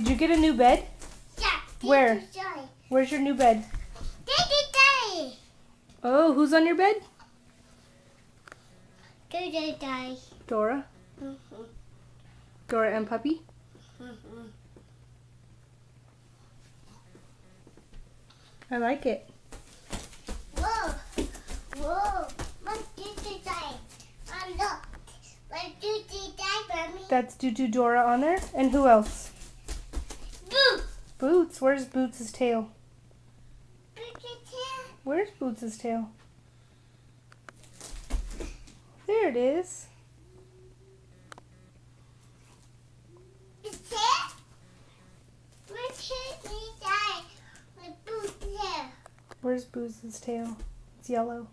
Did you get a new bed? Yeah. Where? Where's your new bed? Daddy. Oh, who's on your bed? Daddy. Dora. Dora and Puppy? I like it. Whoa. Whoa. What did you say? Look. What did you say, Mommy? That's Doo Dora on there. And who else? Boo. Boots. Where's Boots' tail? Boots' tail. Where's Boots' tail? There it is. Is it? Where's his tail? With Boots' tail. Where's Boots' tail? It's yellow.